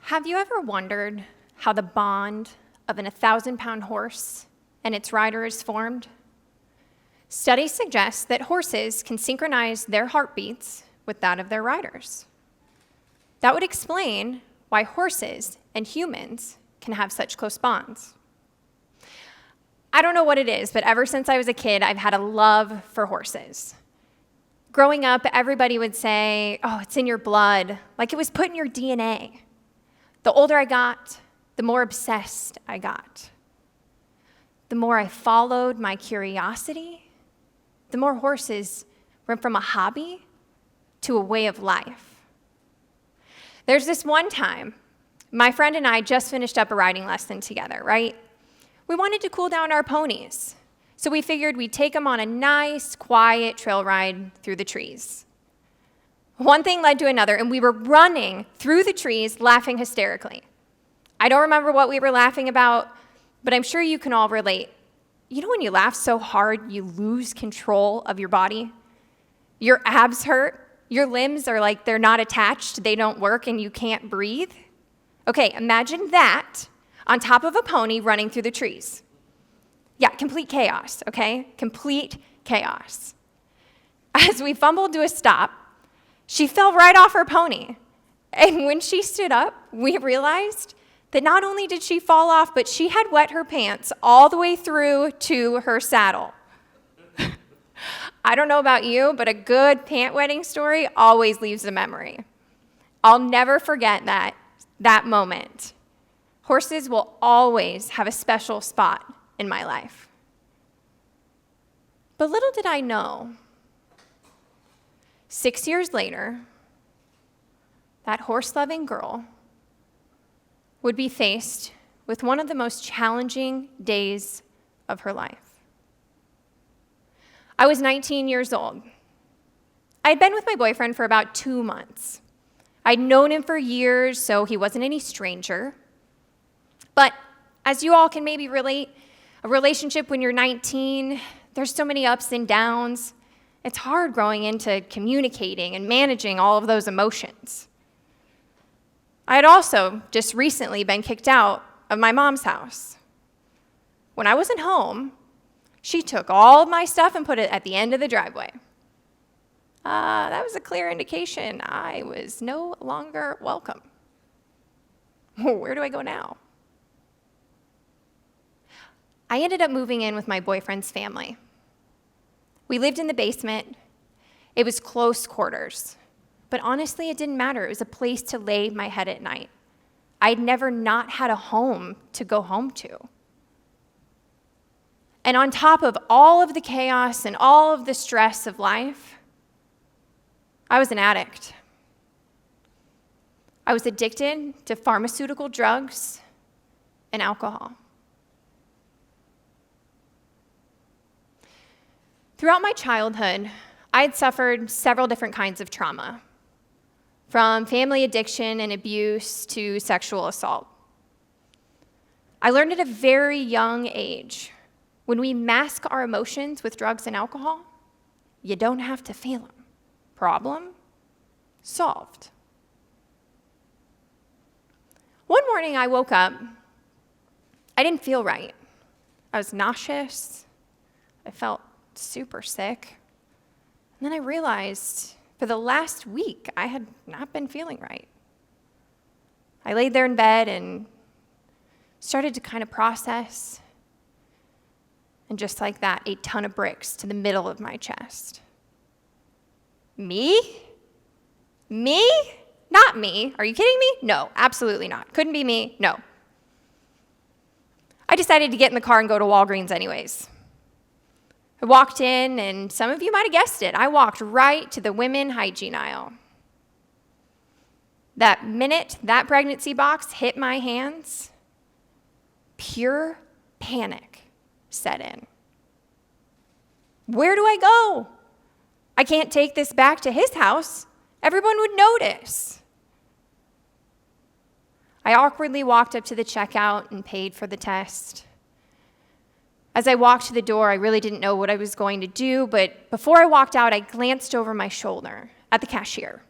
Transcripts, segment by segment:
Have you ever wondered how the bond of an 1,000-pound horse and its rider is formed? Studies suggest that horses can synchronize their heartbeats with that of their riders. That would explain why horses and humans can have such close bonds. I don't know what it is, but ever since I was a kid, I've had a love for horses. Growing up, everybody would say, "Oh, it's in your blood," like it was put in your DNA. The older I got, the more obsessed I got. The more I followed my curiosity, the more horses went from a hobby to a way of life. There's this one time, my friend and I just finished up a riding lesson together, right? We wanted to cool down our ponies, so we figured we'd take them on a nice, quiet trail ride through the trees. One thing led to another, and we were running through the trees, laughing hysterically. I don't remember what we were laughing about, but I'm sure you can all relate. You know when you laugh so hard, you lose control of your body? Your abs hurt, your limbs are like they're not attached, they don't work, and you can't breathe? Okay, imagine that on top of a pony running through the trees. Yeah, complete chaos, okay? Complete chaos. As we fumbled to a stop, she fell right off her pony. And when she stood up, we realized that not only did she fall off, but she had wet her pants all the way through to her saddle. I don't know about you, but a good pant wetting story always leaves a memory. I'll never forget that moment. Horses will always have a special spot in my life. But little did I know, 6 years later, that horse-loving girl would be faced with one of the most challenging days of her life. I was 19 years old. I had been with my boyfriend for about 2 months. I'd known him for years, so he wasn't any stranger. But as you all can maybe relate, a relationship when you're 19, there's so many ups and downs. It's hard growing into communicating and managing all of those emotions. I had also just recently been kicked out of my mom's house. When I wasn't home, she took all of my stuff and put it at the end of the driveway. That was a clear indication I was no longer welcome. Where do I go now? I ended up moving in with my boyfriend's family. We lived in the basement. It was close quarters. But honestly, it didn't matter. It was a place to lay my head at night. I'd never not had a home to go home to. And on top of all of the chaos and all of the stress of life, I was an addict. I was addicted to pharmaceutical drugs and alcohol. Throughout my childhood, I had suffered several different kinds of trauma, from family addiction and abuse to sexual assault. I learned at a very young age, when we mask our emotions with drugs and alcohol, you don't have to feel them. Problem solved. One morning I woke up. I didn't feel right. I was nauseous. I felt super sick. And then I realized for the last week I had not been feeling right. I laid there in bed and started to kind of process. And just like that, a ton of bricks to the middle of my chest. Me? Me? Not me. Are you kidding me? No, absolutely not. Couldn't be me. No. I decided to get in the car and go to Walgreens anyways. I walked in, and some of you might have guessed it. I walked right to the women hygiene aisle. That minute that pregnancy box hit my hands, pure panic set in. Where do I go? I can't take this back to his house. Everyone would notice. I awkwardly walked up to the checkout and paid for the test. As I walked to the door, I really didn't know what I was going to do, but before I walked out, I glanced over my shoulder at the cashier.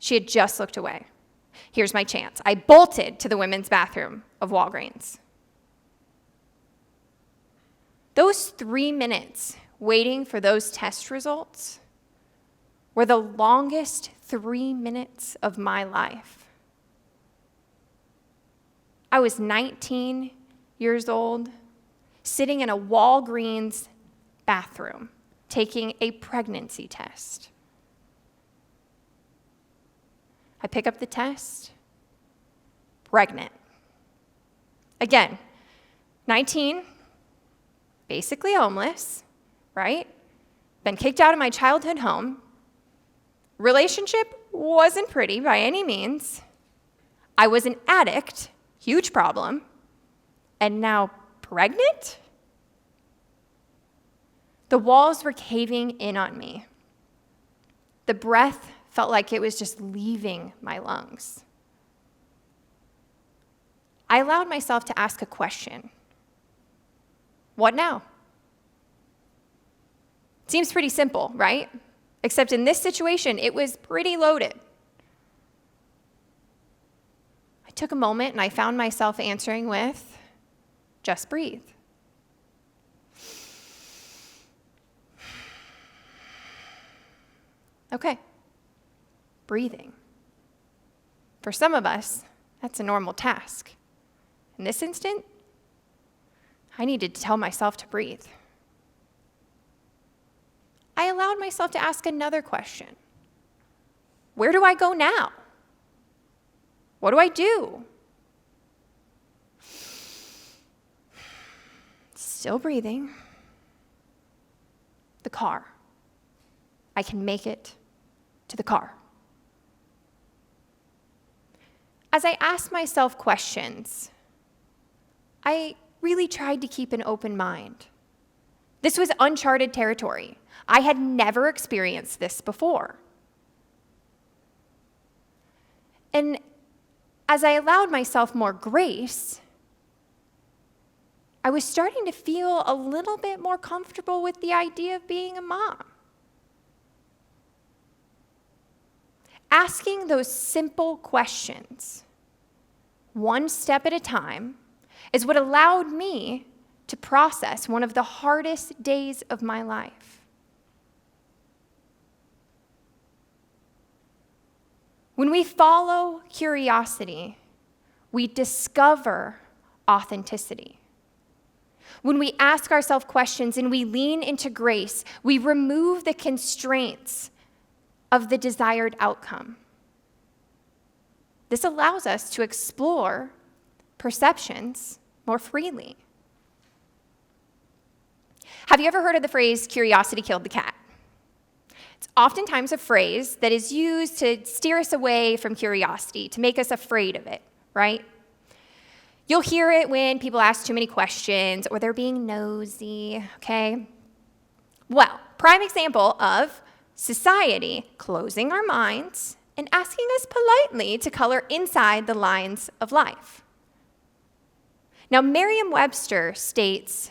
She had just looked away. Here's my chance. I bolted to the women's bathroom of Walgreens. Those 3 minutes waiting for those test results were the longest 3 minutes of my life. I was 19 years old, sitting in a Walgreens bathroom, taking a pregnancy test. I pick up the test, pregnant. Again, 19, basically homeless, right? Been kicked out of my childhood home. Relationship wasn't pretty by any means. I was an addict, huge problem, and now pregnant? The walls were caving in on me. The breath felt like it was just leaving my lungs. I allowed myself to ask a question. What now? Seems pretty simple, right? Except in this situation, it was pretty loaded. I took a moment and I found myself answering with, just breathe. Okay, breathing. For some of us, that's a normal task. In this instant, I needed to tell myself to breathe. I allowed myself to ask another question. Where do I go now? What do I do? Still breathing. The car. I can make it to the car. As I asked myself questions, I really tried to keep an open mind. This was uncharted territory. I had never experienced this before. And as I allowed myself more grace, I was starting to feel a little bit more comfortable with the idea of being a mom. Asking those simple questions, one step at a time, is what allowed me to process one of the hardest days of my life. When we follow curiosity, we discover authenticity. When we ask ourselves questions and we lean into grace, we remove the constraints of the desired outcome. This allows us to explore perceptions more freely. Have you ever heard of the phrase, curiosity killed the cat? It's oftentimes a phrase that is used to steer us away from curiosity, to make us afraid of it, right? You'll hear it when people ask too many questions or they're being nosy, okay? Well, prime example of society closing our minds and asking us politely to color inside the lines of life. Now, Merriam-Webster states,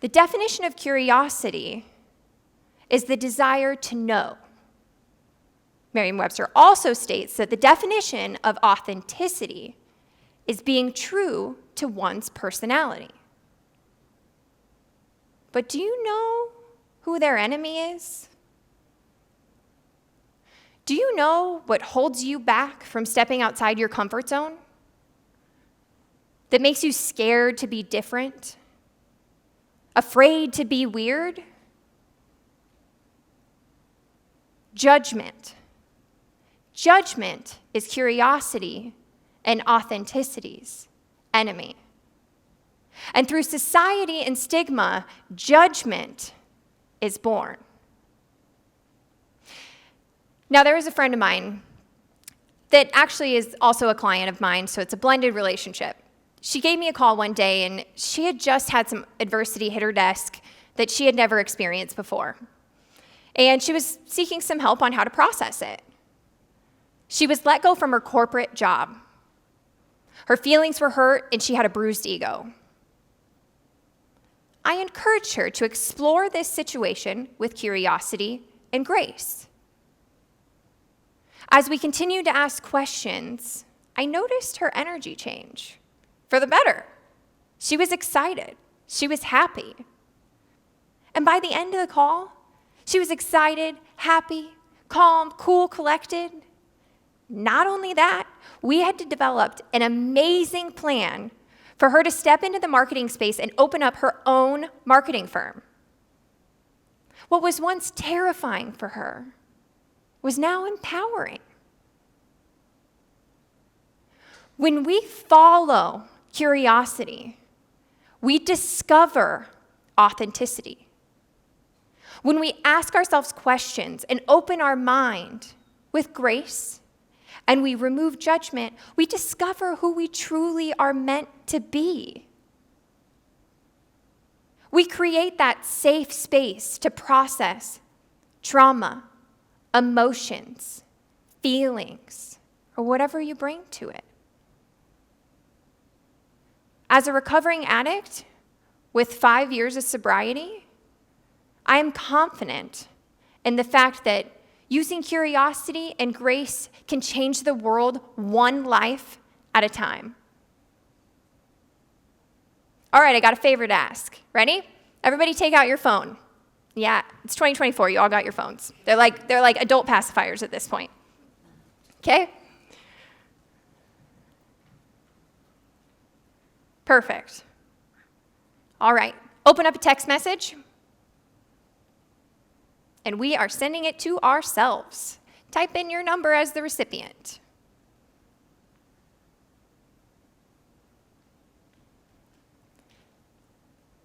the definition of curiosity is the desire to know. Merriam-Webster also states that the definition of authenticity is being true to one's personality. But do you know who their enemy is? Do you know what holds you back from stepping outside your comfort zone? That makes you scared to be different? Afraid to be weird? Judgment. Judgment is curiosity and authenticity's enemy. And through society and stigma, judgment is born. Now, there is a friend of mine that actually is also a client of mine, so it's a blended relationship. She gave me a call one day, and she had just had some adversity hit her desk that she had never experienced before. And she was seeking some help on how to process it. She was let go from her corporate job. Her feelings were hurt, and she had a bruised ego. I encouraged her to explore this situation with curiosity and grace. As we continued to ask questions, I noticed her energy change for the better. She was excited. She was happy. And by the end of the call, she was excited, happy, calm, cool, collected. Not only that, we had developed an amazing plan for her to step into the marketing space and open up her own marketing firm. What was once terrifying for her was now empowering. When we follow curiosity, we discover authenticity. When we ask ourselves questions and open our mind with grace, and we remove judgment, we discover who we truly are meant to be. We create that safe space to process trauma, emotions, feelings, or whatever you bring to it. As a recovering addict with 5 years of sobriety, I am confident in the fact that using curiosity and grace can change the world one life at a time. All right, I got a favor to ask. Ready? Everybody take out your phone. Yeah, it's 2024. You all got your phones. They're like adult pacifiers at this point. Okay? Perfect. All right. Open up a text message. And we are sending it to ourselves. Type in your number as the recipient.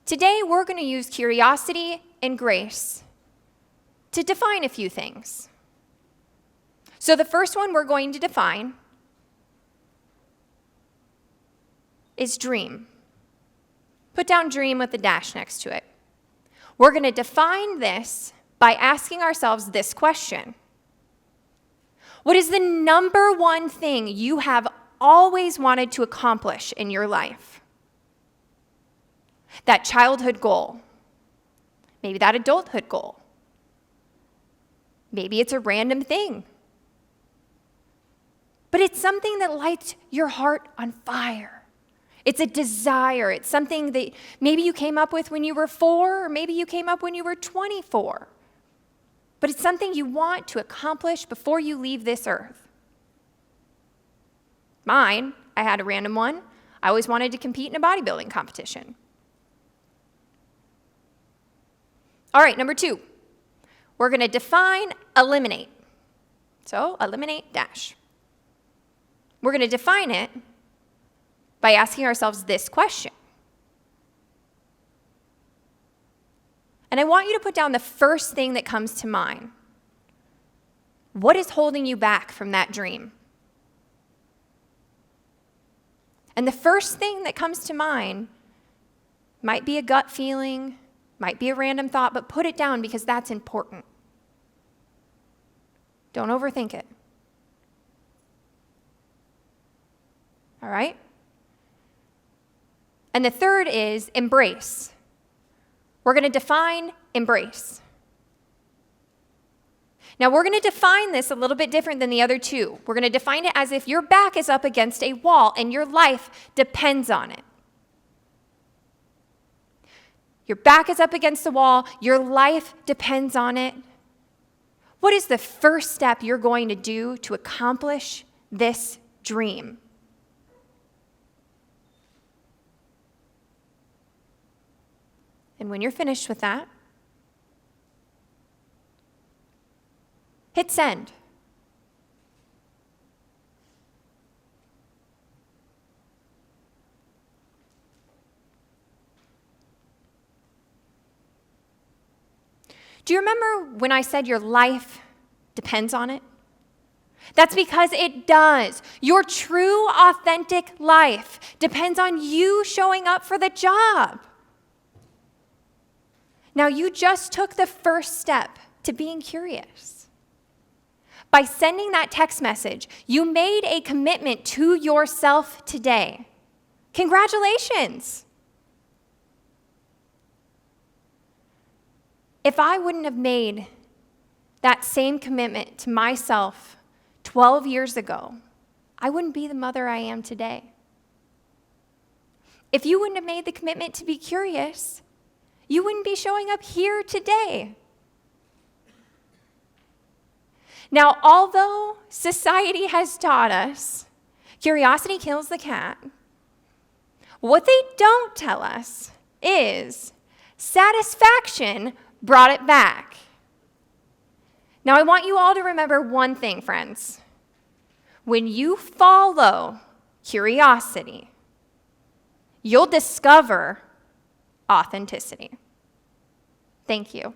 Today, we're going to use curiosity and grace to define a few things. So the first one we're going to define is dream. Put down dream with a dash next to it. We're going to define this by asking ourselves this question. What is the number one thing you have always wanted to accomplish in your life? That childhood goal. Maybe that adulthood goal. Maybe it's a random thing. But it's something that lights your heart on fire. It's a desire. It's something that maybe you came up with when you were 4, or maybe you came up when you were 24. But it's something you want to accomplish before you leave this earth. Mine, I had a random one. I always wanted to compete in a bodybuilding competition. All right, number 2. We're going to define eliminate. So eliminate dash. We're going to define it by asking ourselves this question. And I want you to put down the first thing that comes to mind. What is holding you back from that dream? And the first thing that comes to mind might be a gut feeling, might be a random thought, but put it down because that's important. Don't overthink it. All right? And the third is embrace. We're going to define embrace. Now, we're going to define this a little bit different than the other two. We're going to define it as if your back is up against a wall and your life depends on it. Your back is up against the wall. Your life depends on it. What is the first step you're going to do to accomplish this dream? And when you're finished with that, hit send. Do you remember when I said your life depends on it? That's because it does. Your true, authentic life depends on you showing up for the job. Now, you just took the first step to being curious. By sending that text message, you made a commitment to yourself today. Congratulations. If I wouldn't have made that same commitment to myself 12 years ago, I wouldn't be the mother I am today. If you wouldn't have made the commitment to be curious, you wouldn't be showing up here today. Now, although society has taught us curiosity kills the cat, what they don't tell us is satisfaction brought it back. Now, I want you all to remember one thing, friends. When you follow curiosity, you'll discover authenticity. Thank you.